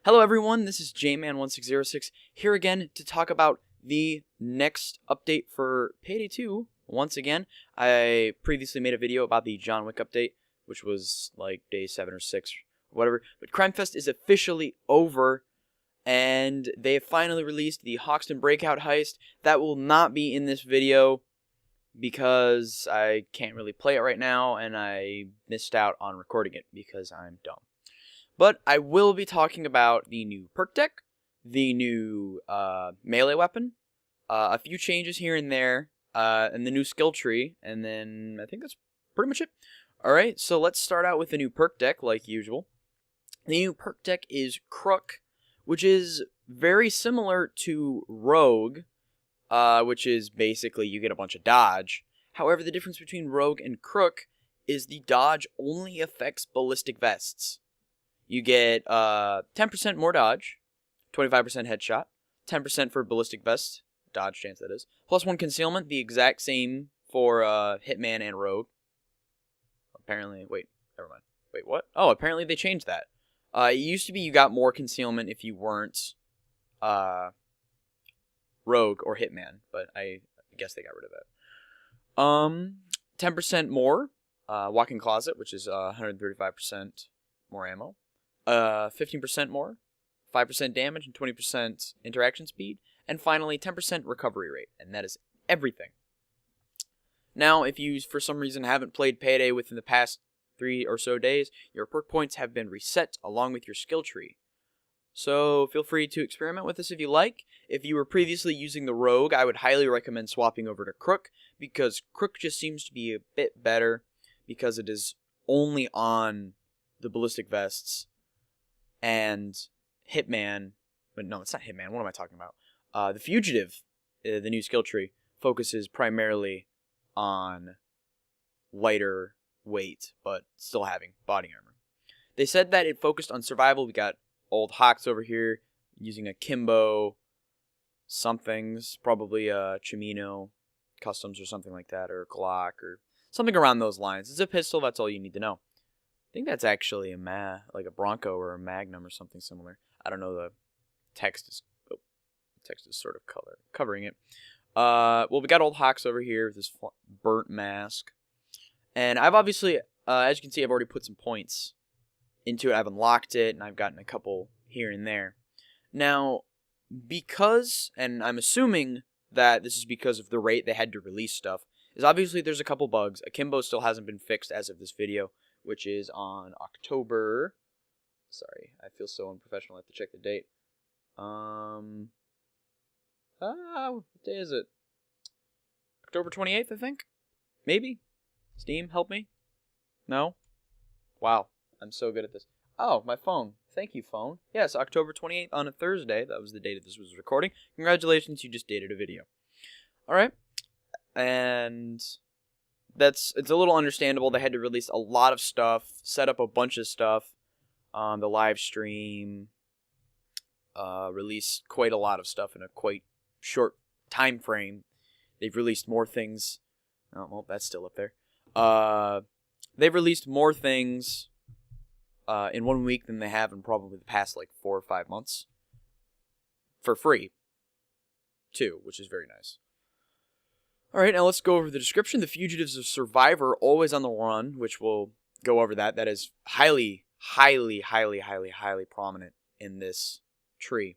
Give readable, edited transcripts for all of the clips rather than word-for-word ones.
Hello everyone, this is JMan1606 here again to talk about the next update for Payday 2. Once again, I previously made a video about the John Wick update, which was like day 7 or 6 or whatever. But Crime Fest is officially over, and they have finally released the Hoxton Breakout heist. That will not be in this video because I can't really play it right now, and I missed out on recording it because I'm dumb. But I will be talking about the new perk deck, the new melee weapon, a few changes here and there, and the new skill tree, and then I think that's pretty much it. Alright, so let's start out with the new perk deck, like usual. The new perk deck is Crook, which is very similar to Rogue, which is basically you get a bunch of dodge. However, the difference between Rogue and Crook is the dodge only affects ballistic vests. You get 10% more dodge, 25% headshot, 10% for ballistic vest, dodge chance that is, plus 1 concealment, the exact same for Hitman and Rogue. Apparently, wait, never mind. Wait, what? Oh, apparently they changed that. It used to be you got more concealment if you weren't Rogue or Hitman, but I guess they got rid of that. 10% more walk-in closet, which is 135% more ammo. 15% more, 5% damage, and 20% interaction speed, and finally 10% recovery rate, and that is everything. Now, if you for some reason haven't played Payday within the past 3 or so days, your perk points have been reset along with your skill tree. So feel free to experiment with this if you like. If you were previously using the Rogue, I would highly recommend swapping over to Crook, because Crook just seems to be a bit better because it is only on the ballistic vests. And Hitman, but no, it's not Hitman. What am I talking about? The Fugitive, the new skill tree, focuses primarily on lighter weight, but still having body armor. They said that it focused on survival. We got old Hawks over here using a Kimbo somethings, probably a Chimino Customs or something like that, or a Glock or something around those lines. It's a pistol. That's all you need to know. I think that's actually like a Bronco or a Magnum or something similar. I don't know. The text is sort of covering it. Well, we got old Hawks over here with this burnt mask, and I've obviously, as you can see, I've already put some points into it. I've unlocked it, and I've gotten a couple here and there. Now, because, and I'm assuming that this is because of the rate they had to release stuff, is obviously there's a couple bugs. Akimbo still hasn't been fixed as of this video, which is on October. Sorry, I feel so unprofessional. I have to check the date. What day is it? October 28th, I think? Maybe? Steam, help me? No? Wow, I'm so good at this. Oh, my phone. Thank you, phone. Yes, October 28th on a Thursday. That was the date this was recording. Congratulations, you just dated a video. Alright. And it's a little understandable. They had to release a lot of stuff, set up a bunch of stuff on the live stream, released quite a lot of stuff in a quite short time frame. They've released more things. Oh, well, that's still up there. They've released more things in 1 week than they have in probably the past like 4 or 5 months. For free, too, which is very nice. Alright, now let's go over the description. The Fugitives of Survivor, always on the run, which we'll go over that. That is highly prominent in this tree.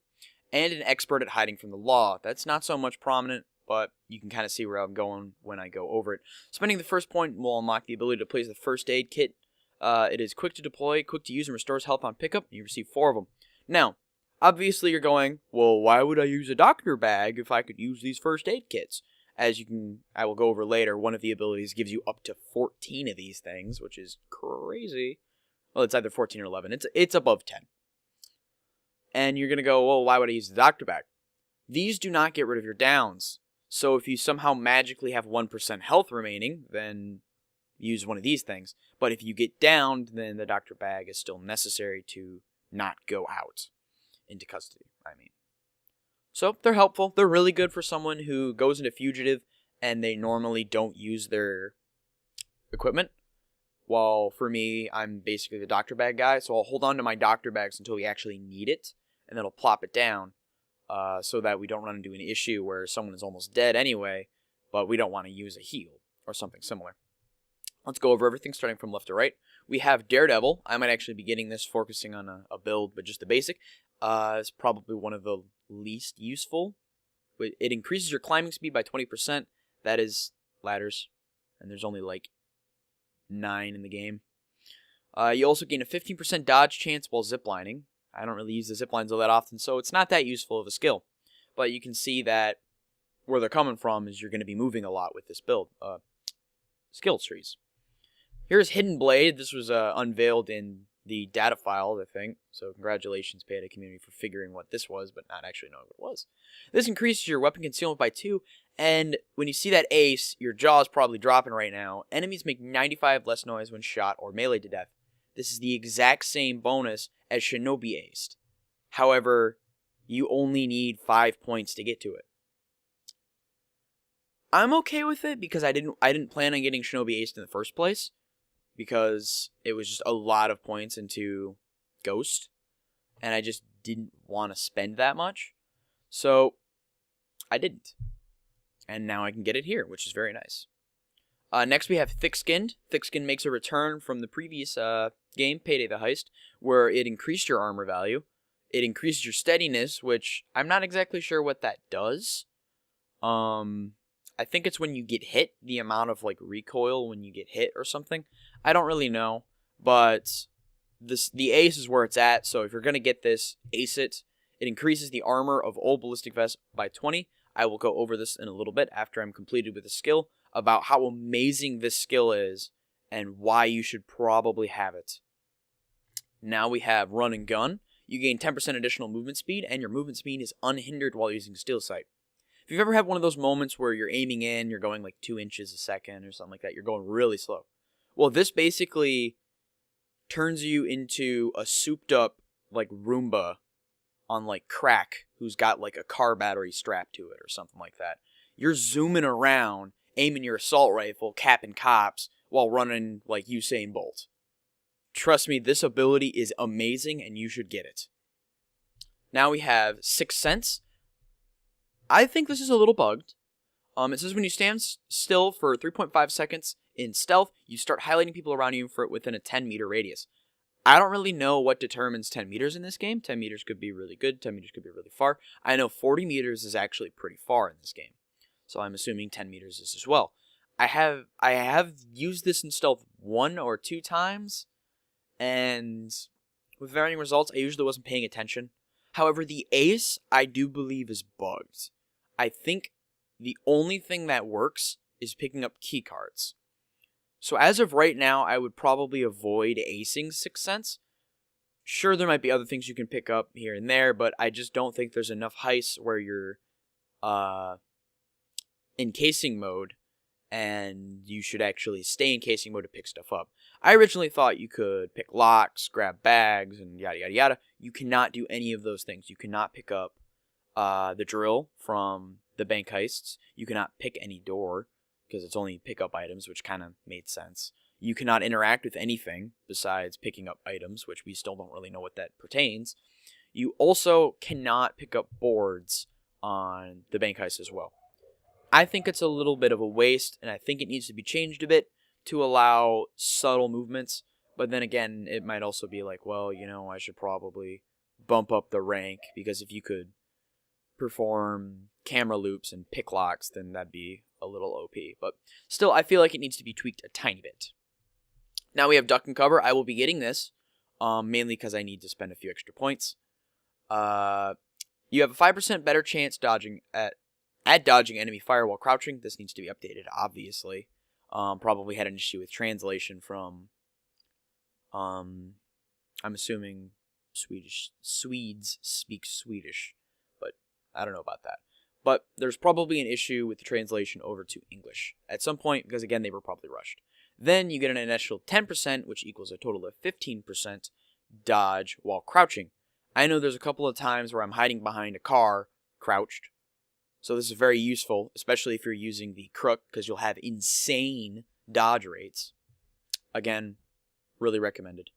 And an expert at hiding from the law. That's not so much prominent, but you can kind of see where I'm going when I go over it. Spending the first point will unlock the ability to place the first aid kit. It is quick to deploy, quick to use, and restores health on pickup. You receive 4 of them. Now, obviously you're going, well, why would I use a doctor bag if I could use these first aid kits? As I will go over later, one of the abilities gives you up to 14 of these things, which is crazy. Well, it's either 14 or 11. It's above 10. And you're going to go, well, why would I use the doctor bag? These do not get rid of your downs. So if you somehow magically have 1% health remaining, then use one of these things. But if you get downed, then the doctor bag is still necessary to not go out into custody, So they're helpful. They're really good for someone who goes into Fugitive and they normally don't use their equipment. While for me, I'm basically the doctor bag guy, so I'll hold on to my doctor bags until we actually need it. and then it'll plop it down so that we don't run into an issue where someone is almost dead anyway, but we don't want to use a heal or something similar. Let's go over everything starting from left to right. We have Daredevil. I might actually be getting this, focusing on a build, but just the basic. It's probably one of the least useful. It increases your climbing speed by 20%. That is ladders, and there's only like 9 in the game. You also gain a 15% dodge chance while ziplining. I don't really use the ziplines all that often, so it's not that useful of a skill. But you can see that where they're coming from is you're going to be moving a lot with this build. Skill trees. Here's Hidden Blade. This was unveiled in the data files, I think. So congratulations, Payday community, for figuring what this was, but not actually knowing what it was. This increases your weapon concealment by 2, and when you see that ace, your jaw is probably dropping right now. Enemies make 95 less noise when shot or melee to death. This is the exact same bonus as Shinobi aced. However, you only need 5 points to get to it. I'm okay with it because I didn't plan on getting Shinobi aced in the first place, because it was just a lot of points into Ghost, and I just didn't want to spend that much. So I didn't. And now I can get it here, which is very nice. Next we have Thick-Skinned. Thick-Skinned makes a return from the previous game, Payday the Heist, where it increased your armor value. It increases your steadiness, which I'm not exactly sure what that does. I think it's when you get hit, the amount of like recoil when you get hit or something. I don't really know, but the ace is where it's at. So if you're going to get this, ace it. It increases the armor of all ballistic vests by 20. I will go over this in a little bit after I'm completed with the skill, about how amazing this skill is and why you should probably have it. Now we have Run and Gun. You gain 10% additional movement speed, and your movement speed is unhindered while using Steel Sight. If you've ever had one of those moments where you're aiming in, you're going like 2 inches a second or something like that, you're going really slow. Well, this basically turns you into a souped up like Roomba on like crack who's got like a car battery strapped to it or something like that. You're zooming around, aiming your assault rifle, capping cops while running like Usain Bolt. Trust me, this ability is amazing and you should get it. Now we have Sixth Sense. I think this is a little bugged. It says when you stand still for 3.5 seconds in stealth, you start highlighting people around you within a 10-meter radius. I don't really know what determines 10 meters in this game. 10 meters could be really good. 10 meters could be really far. I know 40 meters is actually pretty far in this game. So I'm assuming 10 meters is as well. I have used this in stealth 1 or 2 times, and with varying results, I usually wasn't paying attention. However, the ace, I do believe, is bugged. I think the only thing that works is picking up key cards. So as of right now, I would probably avoid acing Sixth Sense. Sure, there might be other things you can pick up here and there, but I just don't think there's enough heists where you're in casing mode, and you should actually stay in casing mode to pick stuff up. I originally thought you could pick locks, grab bags, and yada yada yada. You cannot do any of those things. You cannot pick up the drill from the bank heists. You cannot pick any door, because it's only pick up items, which kind of made sense. You cannot interact with anything besides picking up items, which we still don't really know what that pertains. You also cannot pick up boards on the bank heist as well. I think it's a little bit of a waste, and I think it needs to be changed a bit to allow subtle movements. But then again, it might also be like, well, you know, I should probably bump up the rank, because if you could perform camera loops and pick locks, then that'd be a little OP. But still, I feel like it needs to be tweaked a tiny bit. Now we have Duck and Cover. I will be getting this, mainly because I need to spend a few extra points. You have a 5% better chance at dodging enemy fire while crouching. This needs to be updated, obviously. Probably had an issue with translation from, I'm assuming Swedes speak Swedish, but I don't know about that. But there's probably an issue with the translation over to English at some point, because again, they were probably rushed. Then you get an initial 10%, which equals a total of 15% dodge while crouching. I know there's a couple of times where I'm hiding behind a car, crouched. So this is very useful, especially if you're using the crook, because you'll have insane dodge rates. Again, really recommended.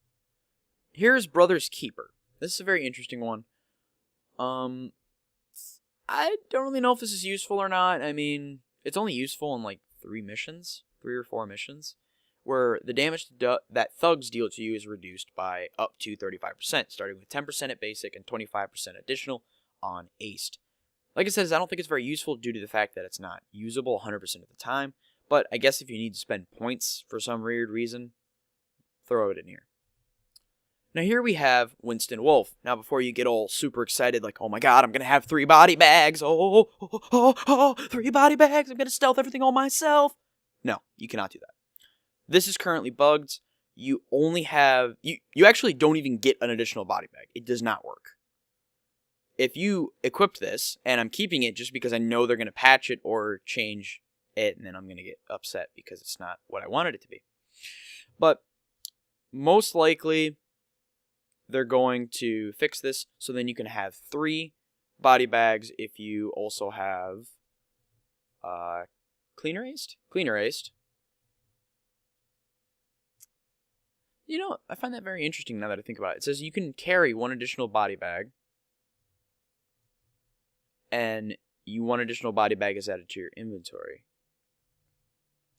Here's Brother's Keeper. This is a very interesting one. I don't really know if this is useful or not. I mean, it's only useful in like 3 or 4 missions, where the damage that thugs deal to you is reduced by up to 35%, starting with 10% at basic and 25% additional on aced. Like I said, I don't think it's very useful due to the fact that it's not usable 100% of the time, but I guess if you need to spend points for some weird reason, throw it in here. Now here we have Winston Wolfe. Now before you get all super excited, like, oh my god, I'm going to have 3 body bags. 3 body bags. I'm going to stealth everything all myself. No, you cannot do that. This is currently bugged. You only have, you actually don't even get an additional body bag. It does not work. If you equip this, and I'm keeping it just because I know they're going to patch it or change it, and then I'm going to get upset because it's not what I wanted it to be. But most likely, they're going to fix this so then you can have 3 body bags if you also have cleaner aced. You know, I find that very interesting now that I think about it. It says you can carry 1 additional body bag, and 1 additional body bag is added to your inventory.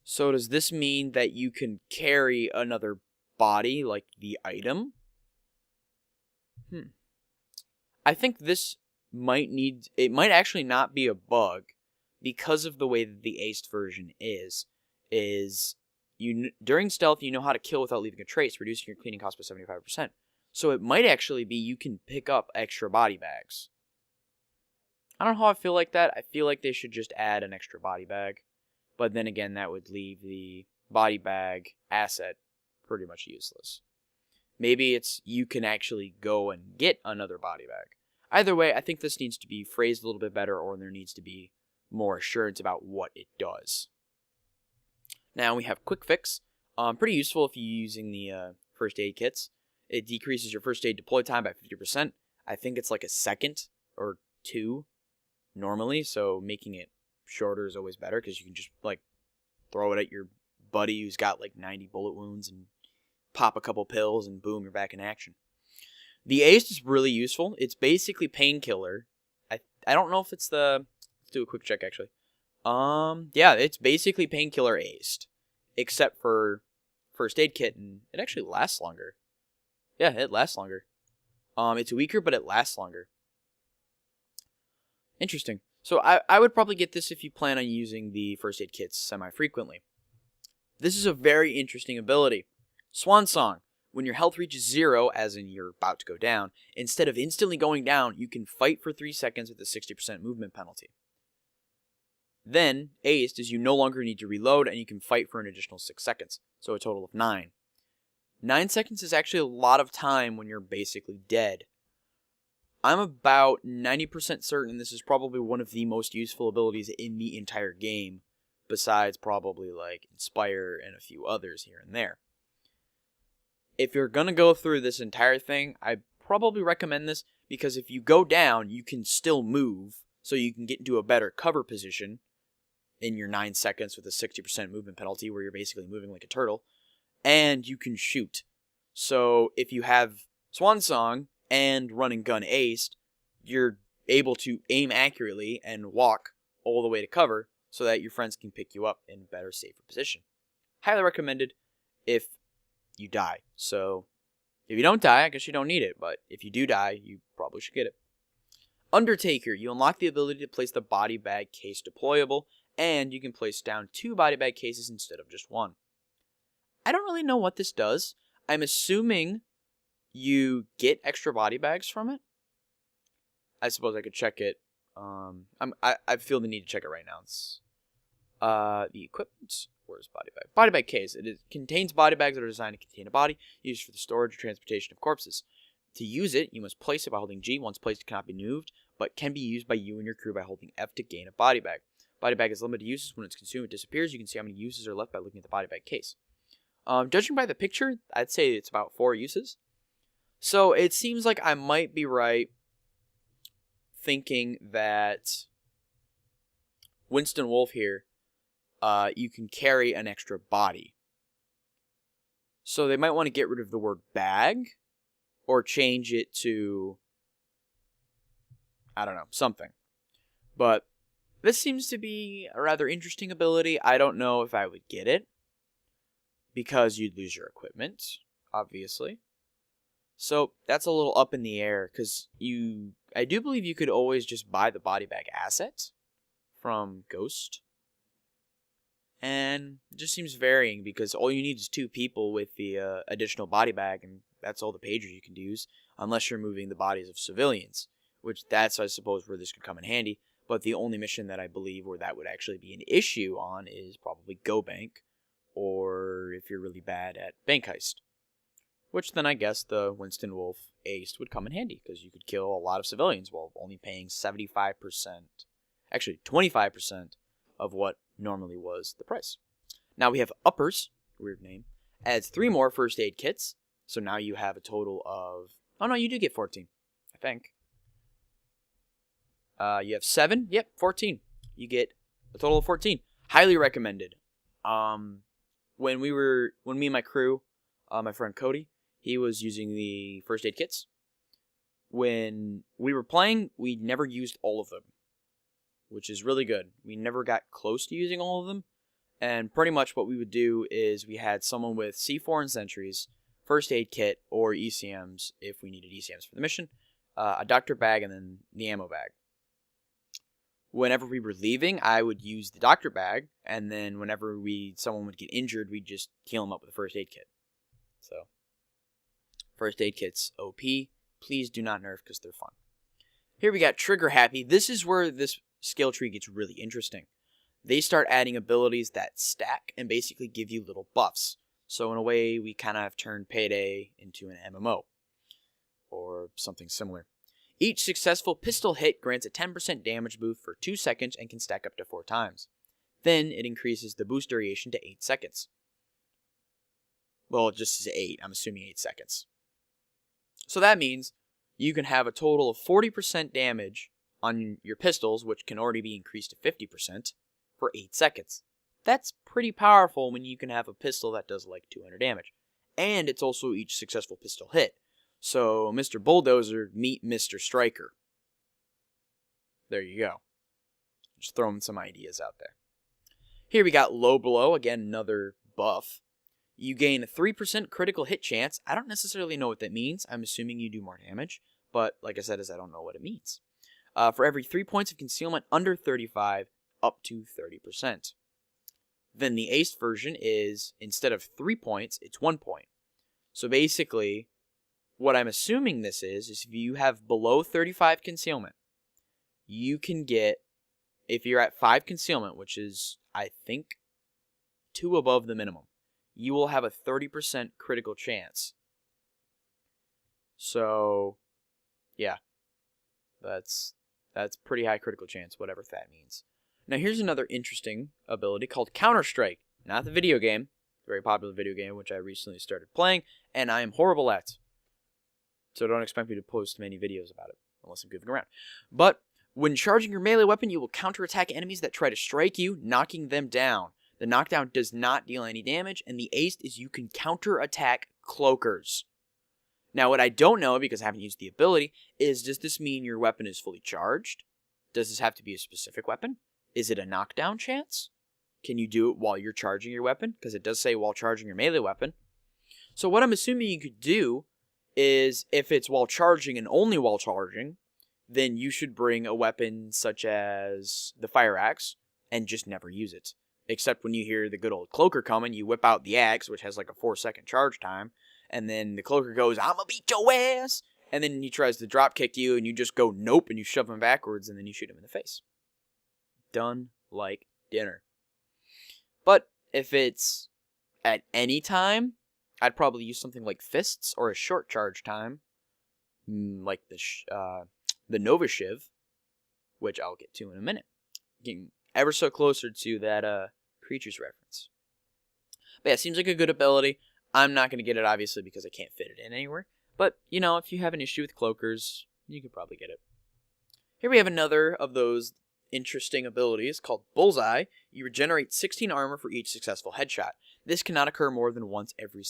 So does this mean that you can carry another body, like the item? I think this might actually not be a bug because of the way that the aced version is during stealth you know how to kill without leaving a trace, reducing your cleaning cost by 75%. So it might actually be you can pick up extra body bags. I don't know how I feel like that. I feel like they should just add an extra body bag. But then again, that would leave the body bag asset pretty much useless. Maybe it's you can actually go and get another body bag. Either way, I think this needs to be phrased a little bit better, or there needs to be more assurance about what it does. Now we have Quick Fix. Pretty useful if you're using the first aid kits. It decreases your first aid deploy time by 50%. I think it's like a second or 2 normally, so making it shorter is always better because you can just like throw it at your buddy who's got like 90 bullet wounds and pop a couple pills and boom, you're back in action. The aced is really useful. It's basically painkiller. I don't know if it's let's do a quick check actually. Yeah, it's basically painkiller aced, except for first aid kit, and it actually lasts longer. Yeah, it lasts longer. It's weaker, but it lasts longer. Interesting. So I would probably get this if you plan on using the first aid kits semi-frequently. This is a very interesting ability. Swan Song. When your health reaches 0, as in you're about to go down, instead of instantly going down, you can fight for 3 seconds with a 60% movement penalty. Then, aced is you no longer need to reload, and you can fight for an additional 6 seconds, so a total of 9. 9 seconds is actually a lot of time when you're basically dead. I'm about 90% certain this is probably one of the most useful abilities in the entire game, besides probably like Inspire and a few others here and there. If you're going to go through this entire thing, I probably recommend this because if you go down, you can still move, so you can get into a better cover position in your 9 seconds with a 60% movement penalty where you're basically moving like a turtle, and you can shoot. So if you have Swan Song and Run and Gun aced, you're able to aim accurately and walk all the way to cover so that your friends can pick you up in a better, safer position. Highly recommended if you die. So if you don't die, I guess you don't need it, but if you do die, you probably should get it. Undertaker, you unlock the ability to place the body bag case deployable, and you can place down 2 body bag cases instead of just 1. I don't really know what this does. I'm assuming you get extra body bags from it. I suppose I could check it. I feel the need to check it right now. It's the equipment. Where's body bag? Body bag case. It contains body bags that are designed to contain a body, used for the storage or transportation of corpses. To use it, you must place it by holding G. Once placed, it cannot be moved, but can be used by you and your crew by holding F to gain a body bag. Body bag has limited uses. When it's consumed, it disappears. You can see how many uses are left by looking at the body bag case. Judging by the picture, I'd say it's about 4 uses. So it seems like I might be right thinking that Winston Wolfe here, you can carry an extra body. So they might want to get rid of the word bag or change it to I don't know, something. But this seems to be a rather interesting ability. I don't know if I would get it, because you'd lose your equipment, obviously. So that's a little up in the air, because I do believe you could always just buy the body bag asset from Ghost. And it just seems varying, because all you need is 2 people with the additional body bag, and that's all the pagers you can use, unless you're moving the bodies of civilians, which that's, I suppose, where this could come in handy. But the only mission that I believe where that would actually be an issue on is probably Go Bank, or if you're really bad at Bank Heist. Which then I guess the Winston Wolfe Ace would come in handy, because you could kill a lot of civilians while only paying 75%, actually 25% of what normally was the price. Now we have Uppers, weird name, adds 3 more first aid kits, so now you have a total of, oh no, you do get 14, I think. You have 7, yep, 14. You get a total of 14. Highly recommended. When me and my crew, my friend Cody, he was using the first aid kits. When we were playing, we never used all of them, which is really good. We never got close to using all of them, and pretty much what we would do is we had someone with C4 and sentries, first aid kit, or ECMs if we needed ECMs for the mission, a doctor bag, and then the ammo bag. Whenever we were leaving, I would use the doctor bag, and then whenever someone would get injured, we'd just heal them up with a first aid kit. So, first aid kits, OP. Please do not nerf, because they're fun. Here we got Trigger Happy. This is where this skill tree gets really interesting. They start adding abilities that stack and basically give you little buffs. So in a way, we kind of have turned Payday into an MMO, or something similar. Each successful pistol hit grants a 10% damage boost for 2 seconds and can stack up to 4 times. Then it increases the boost duration to 8 seconds. Well, it just says 8. I'm assuming 8 seconds. So that means you can have a total of 40% damage on your pistols, which can already be increased to 50%, for 8 seconds. That's pretty powerful when you can have a pistol that does like 200 damage. And it's also each successful pistol hit. So, Mr. Bulldozer, meet Mr. Striker. There you go. Just throwing some ideas out there. Here we got Low Blow, again, another buff. You gain a 3% critical hit chance. I don't necessarily know what that means. I'm assuming you do more damage. But, like I said, I don't know what it means. For every 3 points of concealment under 35, up to 30%. Then the Ace version is, instead of 3 points, it's 1 point. So basically, what I'm assuming this is if you have below 35 concealment, you can get, if you're at 5 concealment, which is, I think, 2 above the minimum, you will have a 30% critical chance. So, yeah, that's pretty high critical chance, whatever that means. Now here's another interesting ability called Counter-Strike. Not the video game, very popular video game, which I recently started playing, and I am horrible at. So don't expect me to post many videos about it, unless I'm goofing around. But when charging your melee weapon, you will counterattack enemies that try to strike you, knocking them down. The knockdown does not deal any damage, and the ace is you can counterattack cloakers. Now what I don't know, because I haven't used the ability, is does this mean your weapon is fully charged? Does this have to be a specific weapon? Is it a knockdown chance? Can you do it while you're charging your weapon? Because it does say while charging your melee weapon. So what I'm assuming you could do is if it's while charging and only while charging, then you should bring a weapon such as the fire axe and just never use it. Except when you hear the good old cloaker coming, you whip out the axe, which has like a 4-second charge time, and then the cloaker goes, "I'ma beat your ass!" And then he tries to drop kick you, and you just go nope, and you shove him backwards, and then you shoot him in the face. Done like dinner. But if it's at any time, I'd probably use something like fists or a short charge time, like the Nova Shiv, which I'll get to in a minute. Getting ever so closer to that creature's reference. But yeah, it seems like a good ability. I'm not going to get it, obviously, because I can't fit it in anywhere. But, you know, if you have an issue with cloakers, you could probably get it. Here we have another of those interesting abilities called Bullseye. You regenerate 16 armor for each successful headshot. This cannot occur more than once every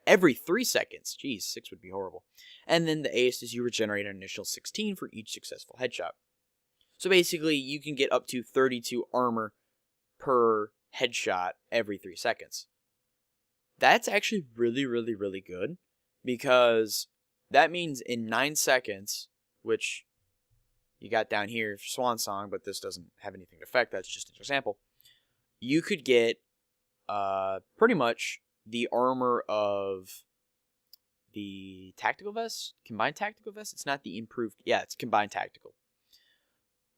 every 3 seconds. Jeez, 6 would be horrible. And then the ace is you regenerate an initial 16 for each successful headshot. So basically, you can get up to 32 armor per headshot every 3 seconds. That's actually really, really, really good, because that means in 9 seconds, which you got down here for Swan Song, but this doesn't have anything to affect, that's just an example, you could get pretty much the armor of the tactical vest, combined tactical vest. It's not the improved, yeah, it's combined tactical.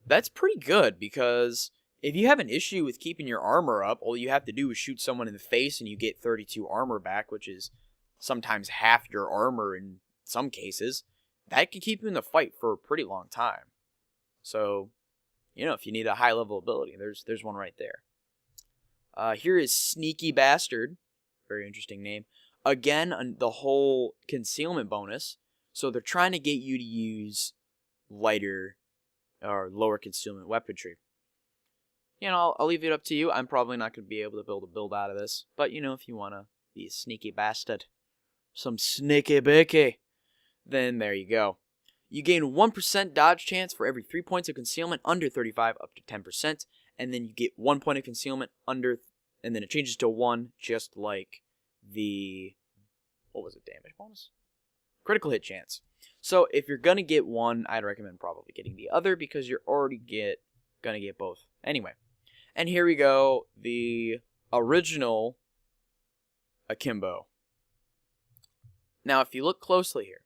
That's pretty good, because if you have an issue with keeping your armor up, all you have to do is shoot someone in the face and you get 32 armor back, which is sometimes half your armor in some cases. That can keep you in the fight for a pretty long time. So, you know, if you need a high level ability, there's one right there. Here is Sneaky Bastard. Very interesting name. Again, the whole concealment bonus. So they're trying to get you to use lighter or lower concealment weaponry. You know, I'll leave it up to you. I'm probably not going to be able to build a build out of this. But, you know, if you want to be a sneaky bastard, some sneaky bicky, then there you go. You gain 1% dodge chance for every 3 points of concealment under 35 up to 10%. And then you get 1 point of concealment under, and then it changes to 1, just like the, what was it, damage bonus? Critical hit chance. So if you're going to get one, I'd recommend probably getting the other, because you're already going to get both. Anyway, and here we go, the original Akimbo. Now, if you look closely here,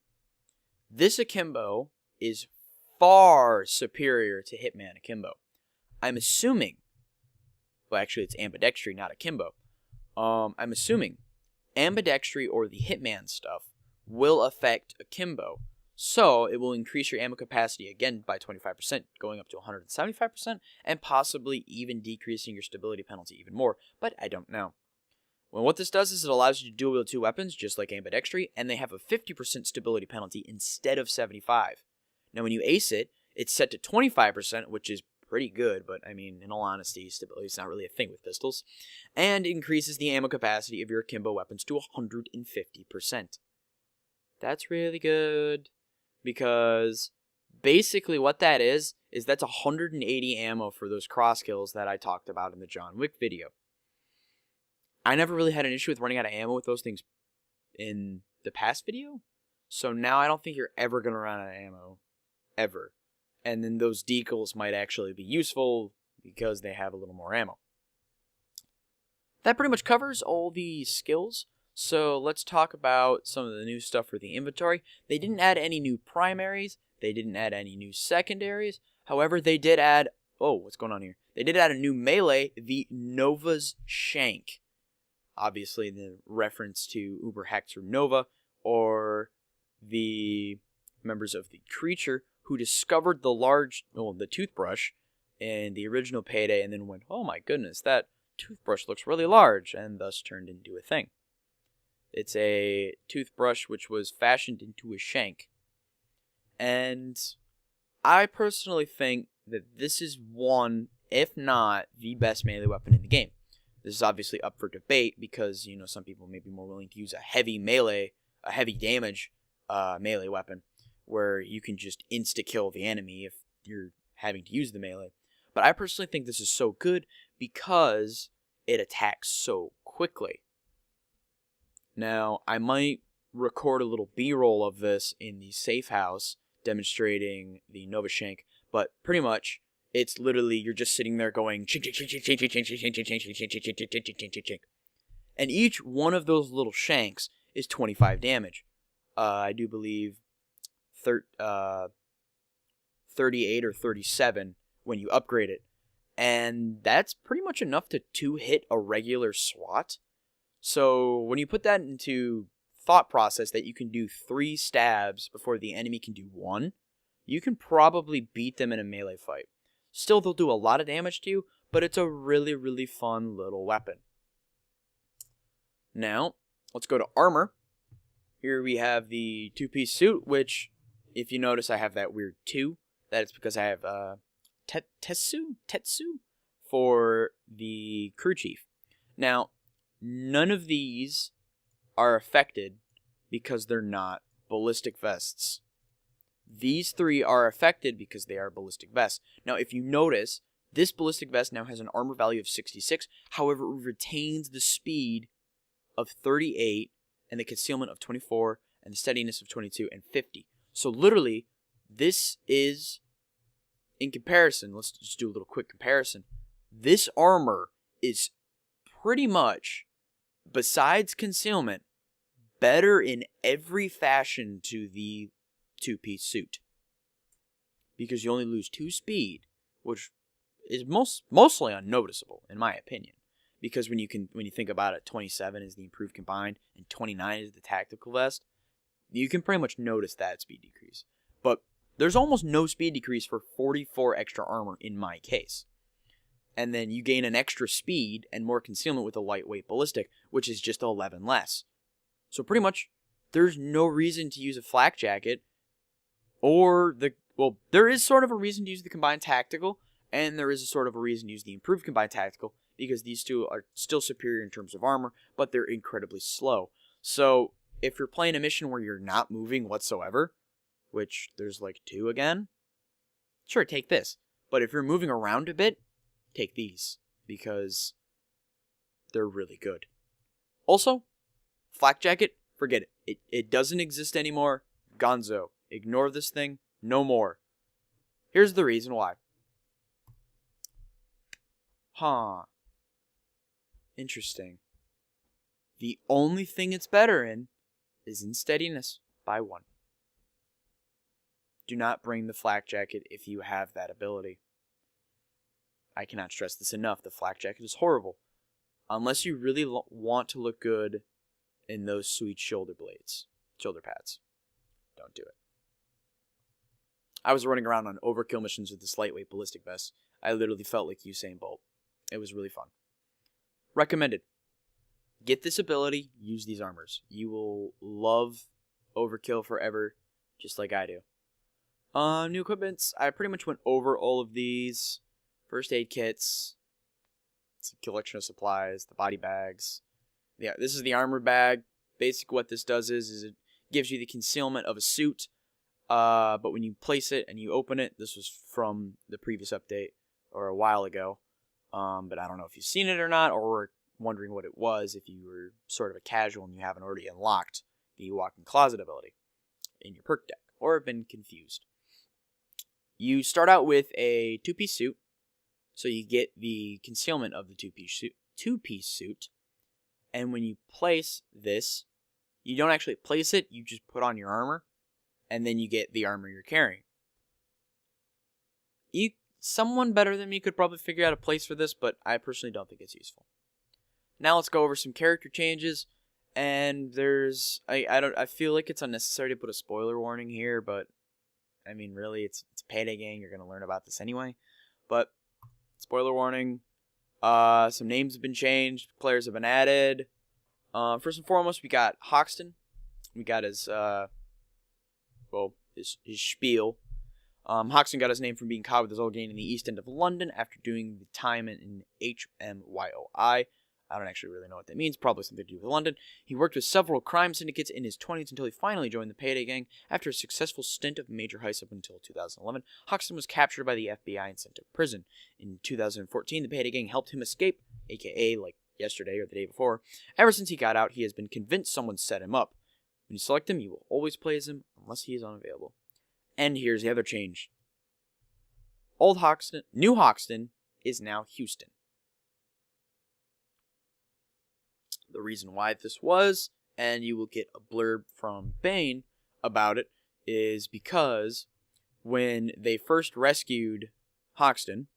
this Akimbo is far superior to Hitman Akimbo. I'm assuming, well, actually it's ambidextry, not Akimbo. I'm assuming ambidextry or the Hitman stuff will affect Akimbo. So it will increase your ammo capacity again by 25%, going up to 175%, and possibly even decreasing your stability penalty even more, but I don't know. Well, what this does is it allows you to dual wield 2 weapons, just like ambidextry, and they have a 50% stability penalty instead of 75. Now, when you ace it, it's set to 25%, which is pretty good, but I mean, in all honesty, stability is not really a thing with pistols, and increases the ammo capacity of your akimbo weapons to 150%. That's really good, because basically what that is that's 180 ammo for those cross kills that I talked about in the John Wick video. I never really had an issue with running out of ammo with those things in the past video, so now I don't think you're ever going to run out of ammo, ever. And then those decals might actually be useful because they have a little more ammo. That pretty much covers all the skills. So let's talk about some of the new stuff for the inventory. They didn't add any new primaries. They didn't add any new secondaries. However, they did add... Oh, what's going on here? They did add a new melee, the Nova's Shank. Obviously, the reference to Uber Hector Nova, or the members of the creature who discovered the toothbrush in the original Payday and then went, oh my goodness, that toothbrush looks really large, and thus turned into a thing. It's a toothbrush which was fashioned into a shank. And I personally think that this is one, if not the best melee weapon in the game. This is obviously up for debate because, you know, some people may be more willing to use a heavy damage melee weapon where you can just insta-kill the enemy if you're having to use the melee. But I personally think this is so good because it attacks so quickly. Now, I might record a little B-roll of this in the safe house demonstrating the Nova Shank, but pretty much it's literally you're just sitting there going chink chink chink chink chink chink chink chink chink chink chink chink chink chink chink chink chink, and each one of those little shanks is 25 damage. I do believe 38 or 37 when you upgrade it, and that's pretty much enough to hit a regular SWAT. So when you put that into thought process that you can do 3 stabs before the enemy can do 1, you can probably beat them in a melee fight. Still, they'll do a lot of damage to you, but it's a really, really fun little weapon. Now, let's go to armor. Here we have the 2-piece suit, which, if you notice, I have that weird 2. That is because I have Tetsu for the crew chief. Now, none of these are affected because they're not ballistic vests. These 3 are affected because they are ballistic vests. Now, if you notice, this ballistic vest now has an armor value of 66. However, it retains the speed of 38 and the concealment of 24 and the steadiness of 22 and 50. So literally, this is, in comparison, let's just do a little quick comparison. This armor is pretty much, besides concealment, better in every fashion to the 2-piece suit. Because you only lose 2 speed, which is mostly unnoticeable, in my opinion. Because when you think about it, 27 is the improved combined, and 29 is the tactical vest, you can pretty much notice that speed decrease. But there's almost no speed decrease for 44 extra armor in my case. And then you gain an extra speed and more concealment with a lightweight ballistic, which is just 11 less. So pretty much, there's no reason to use a flak jacket, or there is sort of a reason to use the combined tactical, and there is a sort of a reason to use the improved combined tactical, because these 2 are still superior in terms of armor, but they're incredibly slow. So if you're playing a mission where you're not moving whatsoever, which there's like 2 again, sure, take this. But if you're moving around a bit, take these, because they're really good. Also, flak jacket, forget it. It doesn't exist anymore. Gonzo. Ignore this thing. No more. Here's the reason why. Huh. Interesting. The only thing it's better in is in steadiness by 1. Do not bring the flak jacket if you have that ability. I cannot stress this enough. The flak jacket is horrible. Unless you really want to look good in those sweet shoulder pads. Don't do it. I was running around on overkill missions with this lightweight ballistic vest. I literally felt like Usain Bolt. It was really fun. Recommended. Get this ability, use these armors. You will love overkill forever, just like I do. New equipments. I pretty much went over all of these. First aid kits. It's a collection of supplies. The body bags. Yeah, this is the armor bag. Basically what this does is it gives you the concealment of a suit. But when you place it and you open it, this was from the previous update, or a while ago. But I don't know if you've seen it or not, or were wondering what it was if you were sort of a casual and you haven't already unlocked the walk-in closet ability in your perk deck, or have been confused. You start out with a 2-piece suit, so you get the concealment of the 2-piece suit, and when you place this, you don't actually place it, you just put on your armor, and then you get the armor you're carrying. Someone better than me could probably figure out a place for this, but I personally don't think it's useful. Now let's go over some character changes, and I feel like it's unnecessary to put a spoiler warning here, but I mean, really, it's Payday gang, you're going to learn about this anyway. But spoiler warning, some names have been changed, players have been added. First and foremost, we got Hoxton. We got his spiel. Hoxton got his name from being caught with his old gang in the East End of London after doing the time in HMYOI. I don't actually really know what that means. Probably something to do with London. He worked with several crime syndicates in his 20s until he finally joined the Payday gang. After a successful stint of major heists up until 2011, Hoxton was captured by the FBI and sent to prison. In 2014, the Payday gang helped him escape, aka like yesterday or the day before. Ever since he got out, he has been convinced someone set him up. When you select him, you will always play as him unless he is unavailable. And here's the other change. New Hoxton is now Houston. The reason why this was, and you will get a blurb from Bane about it, is because when they first rescued Hoxton,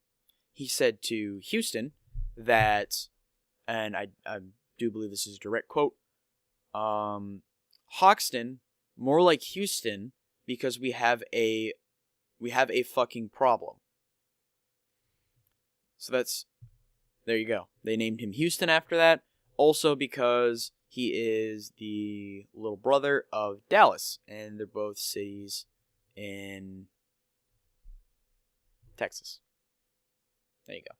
he said to Houston that, and I do believe this is a direct quote, Hoxton, more like Houston, because we have a fucking problem. So there you go. They named him Houston after that. Also because he is the little brother of Dallas, and they're both cities in Texas. There you go.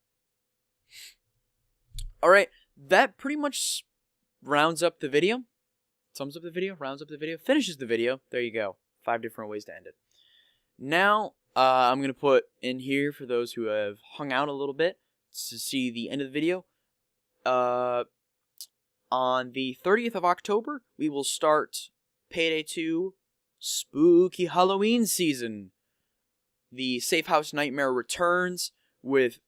Alright, that pretty much rounds up the video. Sums up the video, rounds up the video, finishes the video. There you go. 5 different ways to end it. Now, I'm going to put in here for those who have hung out a little bit to see the end of the video. On the 30th of October, we will start Payday 2 Spooky Halloween season. The Safe House Nightmare returns with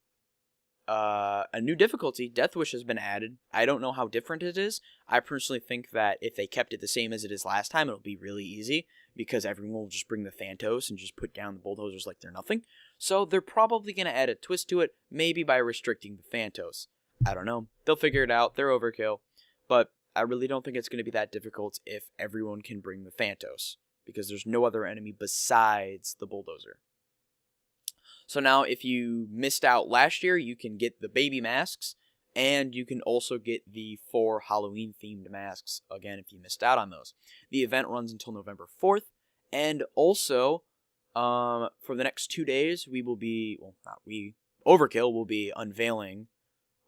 a new difficulty. Death Wish has been added. I don't know how different it is. I personally think that if they kept it the same as it is last time, it'll be really easy because everyone will just bring the Thantos and just put down the bulldozers like they're nothing. So they're probably going to add a twist to it, maybe by restricting the Thantos. I don't know. They'll figure it out. They're overkill. But I really don't think it's going to be that difficult if everyone can bring the Thantos, because there's no other enemy besides the bulldozer. So now, if you missed out last year, you can get the baby masks, and you can also get the 4 Halloween-themed masks, again, if you missed out on those. The event runs until November 4th, and also, for the next 2 days, we will be, well, not we, Overkill will be unveiling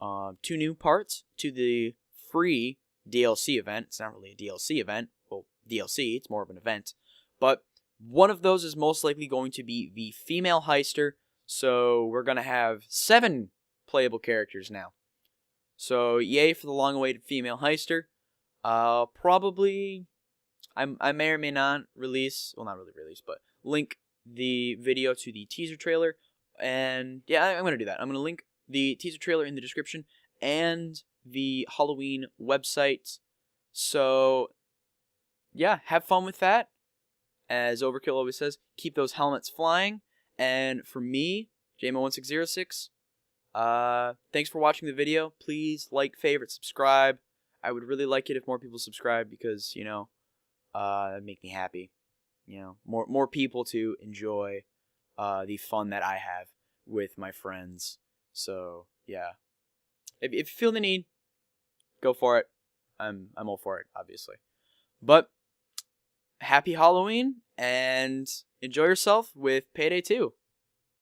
2 new parts to the free DLC event. It's not really a DLC event. Well, DLC, it's more of an event. But one of those is most likely going to be the Female Heister. So we're going to have 7 playable characters now. So yay for the long-awaited Female Heister. Probably, I may or may not release, well, not really release, but link the video to the teaser trailer. And yeah, I'm going to do that. I'm going to link the teaser trailer in the description and the Halloween website. So yeah, have fun with that. As Overkill always says, keep those helmets flying. And for me, JMO1606, thanks for watching the video. Please like, favorite, subscribe. I would really like it if more people subscribe because, you know, that'd make me happy. You know, more people to enjoy the fun that I have with my friends. So yeah, if you feel the need, go for it. I'm all for it, obviously. But happy Halloween and enjoy yourself with Payday 2.